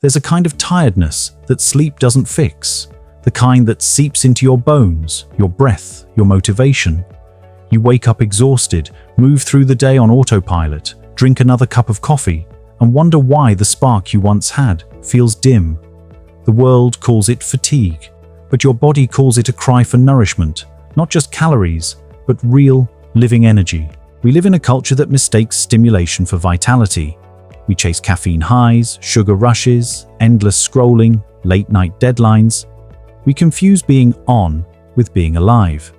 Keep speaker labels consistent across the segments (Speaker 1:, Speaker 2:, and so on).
Speaker 1: There's a kind of tiredness that sleep doesn't fix, the kind that seeps into your bones, your breath, your motivation. You wake up exhausted, move through the day on autopilot, drink another cup of coffee, and wonder why the spark you once had feels dim. The world calls it fatigue, but your body calls it a cry for nourishment, not just calories, but real, living energy. We live in a culture that mistakes stimulation for vitality. We chase caffeine highs, sugar rushes, endless scrolling, late-night deadlines. We confuse being on with being alive.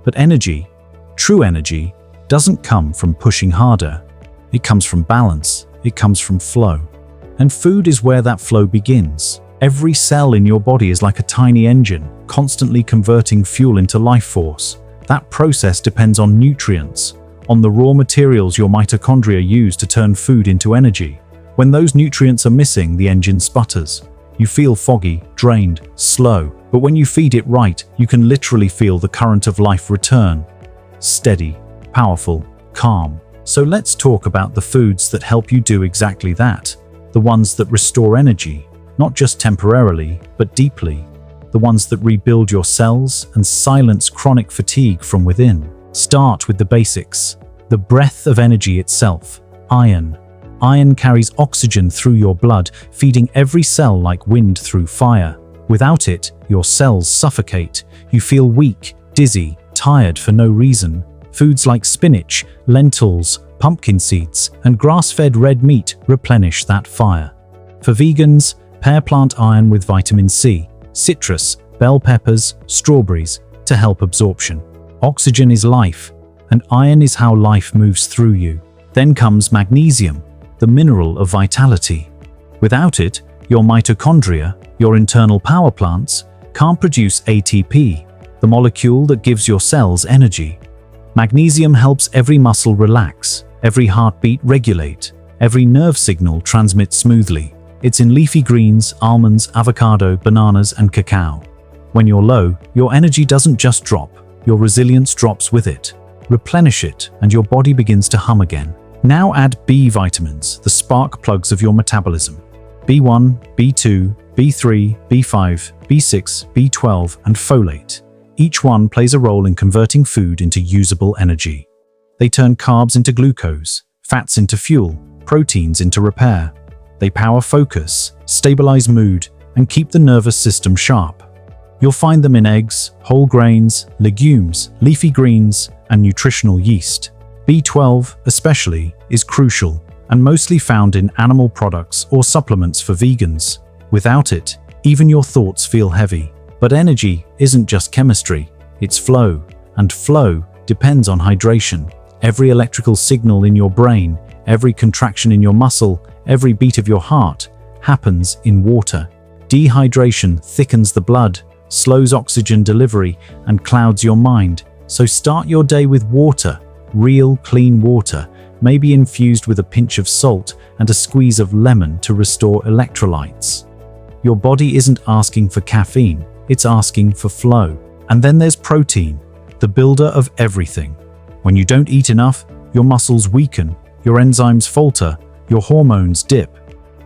Speaker 1: But energy, true energy, doesn't come from pushing harder. It comes from balance. It comes from flow. And food is where that flow begins. Every cell in your body is like a tiny engine, constantly converting fuel into life force. That process depends on nutrients, on the raw materials your mitochondria use to turn food into energy. When those nutrients are missing, the engine sputters. You feel foggy, drained, slow, but when you feed it right, you can literally feel the current of life return. Steady, powerful, calm. So let's talk about the foods that help you do exactly that. The ones that restore energy, not just temporarily, but deeply. The ones that rebuild your cells and silence chronic fatigue from within. Start with the basics. The breath of energy itself, iron. Iron carries oxygen through your blood, feeding every cell like wind through fire. Without it, your cells suffocate. You feel weak, dizzy, tired for no reason. Foods like spinach, lentils, pumpkin seeds, and grass-fed red meat replenish that fire. For vegans, pair plant iron with vitamin C, citrus, bell peppers, strawberries to help absorption. Oxygen is life, and iron is how life moves through you. Then comes magnesium, the mineral of vitality. Without it, your mitochondria, your internal power plants, can't produce ATP, the molecule that gives your cells energy. Magnesium helps every muscle relax, every heartbeat regulate, every nerve signal transmit smoothly. It's in leafy greens, almonds, avocado, bananas, and cacao. When you're low, your energy doesn't just drop, your resilience drops with it. Replenish it, and your body begins to hum again. Now add B vitamins, the spark plugs of your metabolism. B1, B2, B3, B5, B6, B12, and folate. Each one plays a role in converting food into usable energy. They turn carbs into glucose, fats into fuel, proteins into repair. They power focus, stabilize mood, and keep the nervous system sharp. You'll find them in eggs, whole grains, legumes, leafy greens, and nutritional yeast. B12, especially, is crucial and mostly found in animal products or supplements for vegans. Without it, even your thoughts feel heavy. But energy isn't just chemistry, it's flow, and flow depends on hydration. Every electrical signal in your brain, every contraction in your muscle, every beat of your heart happens in water. Dehydration thickens the blood, slows oxygen delivery, and clouds your mind. So start your day with water, real clean water, maybe infused with a pinch of salt and a squeeze of lemon to restore electrolytes. Your body isn't asking for caffeine, it's asking for flow. And then there's protein, the builder of everything. When you don't eat enough, your muscles weaken, your enzymes falter, your hormones dip.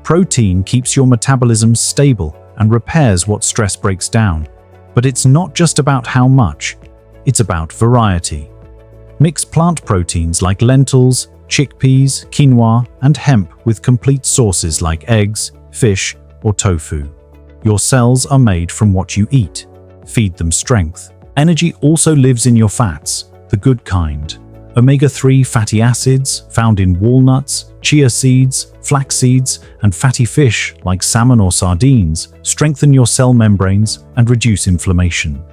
Speaker 1: Protein keeps your metabolism stable and repairs what stress breaks down. But it's not just about how much, it's about variety. Mix plant proteins like lentils, chickpeas, quinoa, and hemp with complete sources like eggs, fish, or tofu. Your cells are made from what you eat. Feed them strength. Energy also lives in your fats, the good kind. Omega-3 fatty acids found in walnuts, chia seeds, flax seeds, and fatty fish like salmon or sardines strengthen your cell membranes and reduce inflammation.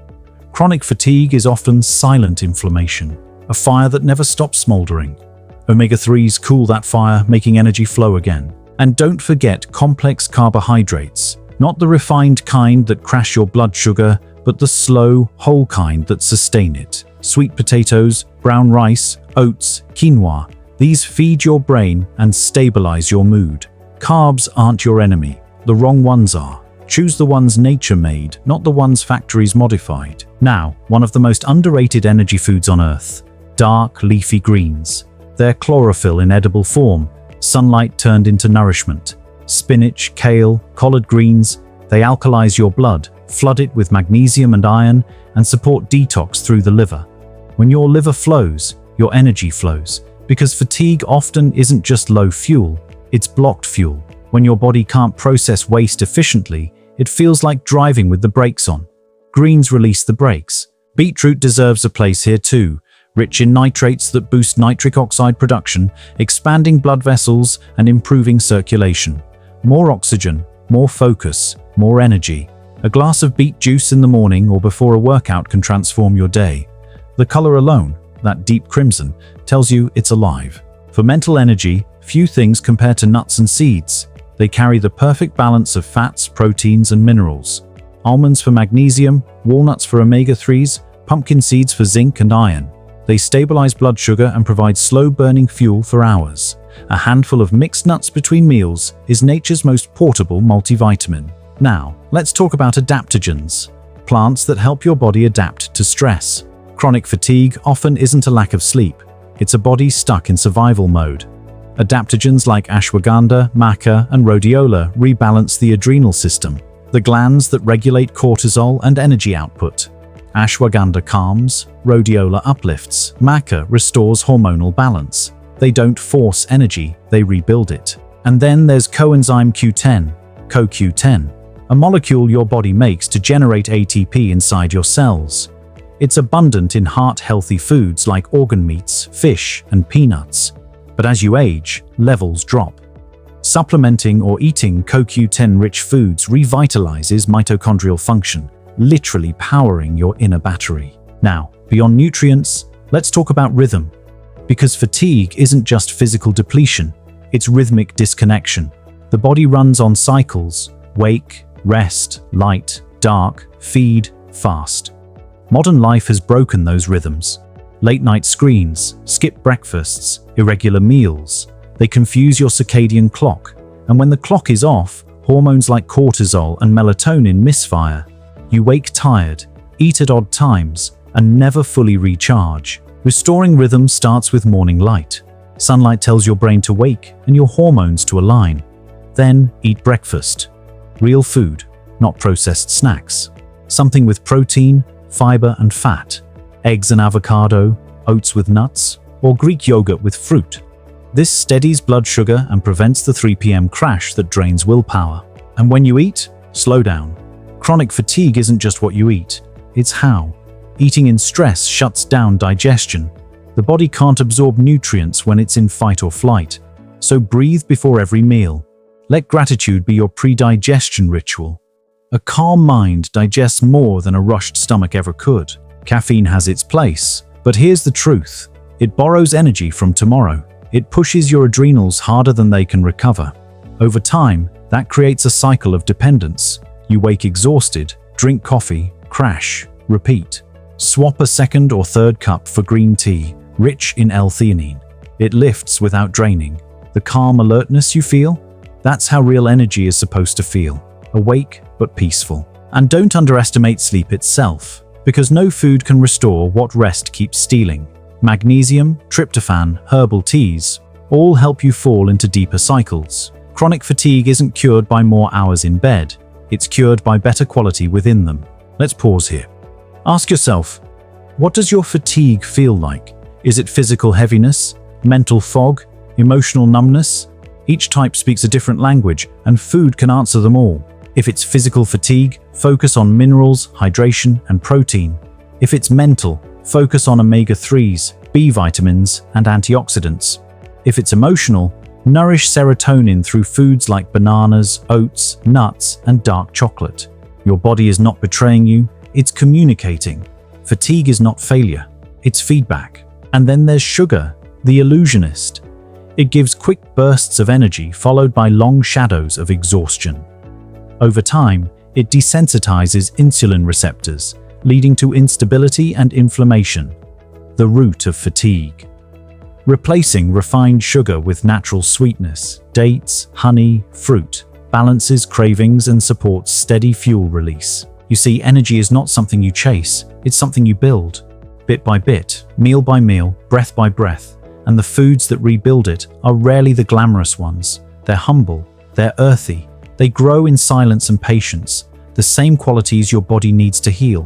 Speaker 1: Chronic fatigue is often silent inflammation, a fire that never stops smoldering. Omega-3s cool that fire, making energy flow again. And don't forget complex carbohydrates, not the refined kind that crash your blood sugar, but the slow, whole kind that sustain it. Sweet potatoes, brown rice, oats, quinoa, these feed your brain and stabilize your mood. Carbs aren't your enemy, the wrong ones are. Choose the ones nature made, not the ones factories modified. Now, one of the most underrated energy foods on earth, dark leafy greens. They're chlorophyll in edible form, sunlight turned into nourishment. Spinach, kale, collard greens, they alkalize your blood, flood it with magnesium and iron, and support detox through the liver. When your liver flows, your energy flows, because fatigue often isn't just low fuel, it's blocked fuel. When your body can't process waste efficiently, it feels like driving with the brakes on. Greens release the brakes. Beetroot deserves a place here too, rich in nitrates that boost nitric oxide production, expanding blood vessels and improving circulation. More oxygen, more focus, more energy. A glass of beet juice in the morning or before a workout can transform your day. The color alone, that deep crimson, tells you it's alive. For mental energy, few things compare to nuts and seeds. They carry the perfect balance of fats, proteins, and minerals. Almonds for magnesium, walnuts for omega-3s, pumpkin seeds for zinc and iron. They stabilize blood sugar and provide slow-burning fuel for hours. A handful of mixed nuts between meals is nature's most portable multivitamin. Now, let's talk about adaptogens, plants that help your body adapt to stress. Chronic fatigue often isn't a lack of sleep. It's a body stuck in survival mode. Adaptogens like ashwagandha, maca, and rhodiola rebalance the adrenal system, the glands that regulate cortisol and energy output. Ashwagandha calms, rhodiola uplifts, maca restores hormonal balance. They don't force energy, they rebuild it. And then there's coenzyme Q10, CoQ10, a molecule your body makes to generate ATP inside your cells. It's abundant in heart-healthy foods like organ meats, fish, and peanuts. But as you age, levels drop. Supplementing or eating CoQ10-rich foods revitalizes mitochondrial function, literally powering your inner battery. Now, beyond nutrients, let's talk about rhythm. Because fatigue isn't just physical depletion, it's rhythmic disconnection. The body runs on cycles: wake, rest, light, dark, feed, fast. Modern life has broken those rhythms. Late-night screens, skipped breakfasts, irregular meals. They confuse your circadian clock, and when the clock is off, hormones like cortisol and melatonin misfire. You wake tired, eat at odd times, and never fully recharge. Restoring rhythm starts with morning light. Sunlight tells your brain to wake and your hormones to align. Then eat breakfast. Real food, not processed snacks. Something with protein, fiber, and fat. Eggs and avocado, oats with nuts, or Greek yogurt with fruit. This steadies blood sugar and prevents the 3 p.m. crash that drains willpower. And when you eat, slow down. Chronic fatigue isn't just what you eat, it's how. Eating in stress shuts down digestion. The body can't absorb nutrients when it's in fight or flight, so breathe before every meal. Let gratitude be your pre-digestion ritual. A calm mind digests more than a rushed stomach ever could. Caffeine has its place, but here's the truth. It borrows energy from tomorrow. It pushes your adrenals harder than they can recover. Over time, that creates a cycle of dependence. You wake exhausted, drink coffee, crash, repeat. Swap a second or third cup for green tea, rich in L-theanine. It lifts without draining. The calm alertness you feel? That's how real energy is supposed to feel. Awake but peaceful. And don't underestimate sleep itself, because no food can restore what rest keeps stealing. Magnesium, tryptophan, herbal teas, all help you fall into deeper cycles. Chronic fatigue isn't cured by more hours in bed. It's cured by better quality within them. Let's pause here. Ask yourself, what does your fatigue feel like? Is it physical heaviness, mental fog, emotional numbness? Each type speaks a different language, and food can answer them all. If it's physical fatigue, focus on minerals, hydration, and protein. If it's mental, focus on omega-3s, B vitamins, and antioxidants. If it's emotional, nourish serotonin through foods like bananas, oats, nuts, and dark chocolate. Your body is not betraying you, it's communicating. Fatigue is not failure, it's feedback. And then there's sugar, the illusionist. It gives quick bursts of energy followed by long shadows of exhaustion. Over time, it desensitizes insulin receptors, leading to instability and inflammation, the root of fatigue. Replacing refined sugar with natural sweetness, dates, honey, fruit, balances cravings and supports steady fuel release. You see, energy is not something you chase, it's something you build. Bit by bit, meal by meal, breath by breath, and the foods that rebuild it are rarely the glamorous ones. They're humble, They're earthy. They grow in silence and patience, the same qualities your body needs to heal.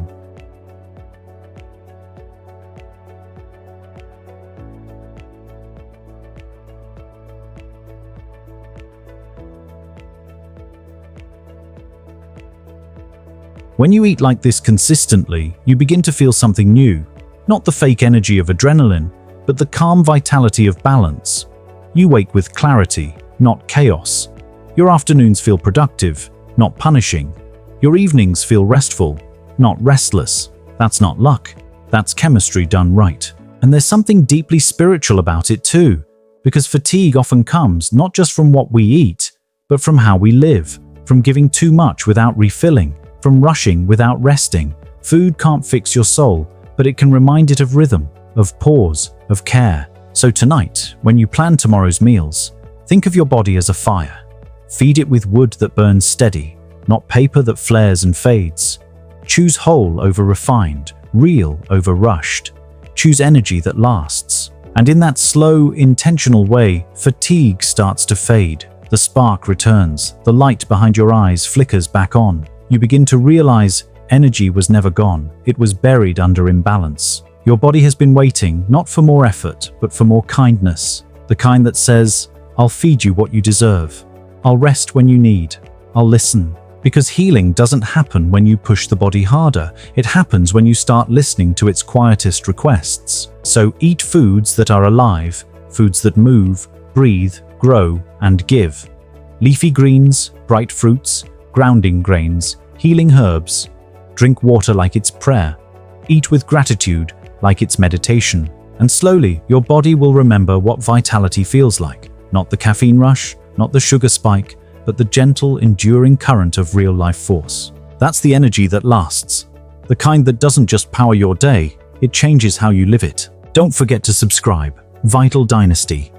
Speaker 1: When you eat like this consistently, you begin to feel something new. Not the fake energy of adrenaline, but the calm vitality of balance. You wake with clarity, not chaos. Your afternoons feel productive, not punishing. Your evenings feel restful, not restless. That's not luck. That's chemistry done right. And there's something deeply spiritual about it too, because fatigue often comes not just from what we eat, but from how we live, from giving too much without refilling, from rushing without resting. Food can't fix your soul, but it can remind it of rhythm, of pause, of care. So tonight, when you plan tomorrow's meals, think of your body as a fire. Feed it with wood that burns steady, not paper that flares and fades. Choose whole over refined, real over rushed. Choose energy that lasts. And in that slow, intentional way, fatigue starts to fade. The spark returns. The light behind your eyes flickers back on. You begin to realize energy was never gone. It was buried under imbalance. Your body has been waiting, not for more effort, but for more kindness. The kind that says, I'll feed you what you deserve. I'll rest when you need. I'll listen. Because healing doesn't happen when you push the body harder. It happens when you start listening to its quietest requests. So eat foods that are alive, foods that move, breathe, grow, and give. Leafy greens, bright fruits, grounding grains, healing herbs. Drink water like it's prayer. Eat with gratitude like it's meditation. And slowly, your body will remember what vitality feels like. Not the caffeine rush, not the sugar spike, but the gentle, enduring current of real-life force. That's the energy that lasts. The kind that doesn't just power your day, it changes how you live it. Don't forget to subscribe. Vital Dynasty.